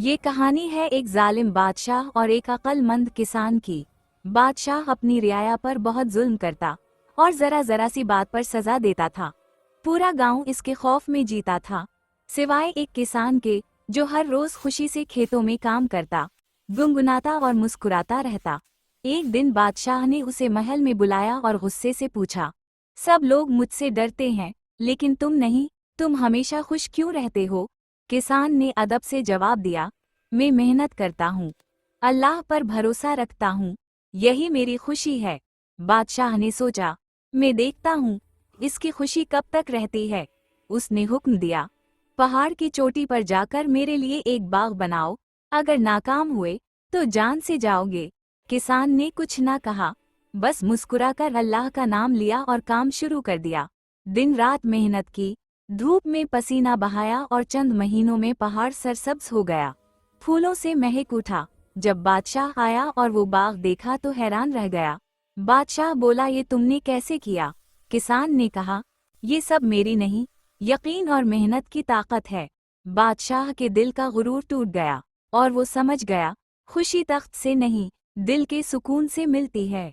ये कहानी है एक जालिम बादशाह और एक अक्लमंद किसान की। बादशाह अपनी रियाया पर बहुत जुल्म करता और जरा जरा सी बात पर सजा देता था। पूरा गांव इसके खौफ में जीता था, सिवाय एक किसान के जो हर रोज खुशी से खेतों में काम करता, गुनगुनाता और मुस्कुराता रहता। एक दिन बादशाह ने उसे महल में बुलाया और गुस्से से पूछा, सब लोग मुझसे डरते हैं लेकिन तुम नहीं, तुम हमेशा खुश क्यों रहते हो? किसान ने अदब से जवाब दिया, मैं मेहनत करता हूँ, अल्लाह पर भरोसा रखता हूँ, यही मेरी खुशी है। बादशाह ने सोचा, मैं देखता हूँ इसकी खुशी कब तक रहती है। उसने हुक्म दिया, पहाड़ की चोटी पर जाकर मेरे लिए एक बाग बनाओ, अगर नाकाम हुए तो जान से जाओगे। किसान ने कुछ ना कहा, बस मुस्कुराकर अल्लाह का नाम लिया और काम शुरू कर दिया। दिन रात मेहनत की, धूप में पसीना बहाया और चंद महीनों में पहाड़ सरसब्ज हो गया, फूलों से महक उठा। जब बादशाह आया और वो बाग देखा तो हैरान रह गया। बादशाह बोला, ये तुमने कैसे किया? किसान ने कहा, ये सब मेरी नहीं, यकीन और मेहनत की ताकत है। बादशाह के दिल का गुरूर टूट गया और वो समझ गया, खुशी तख्त से नहीं, दिल के सुकून से मिलती है।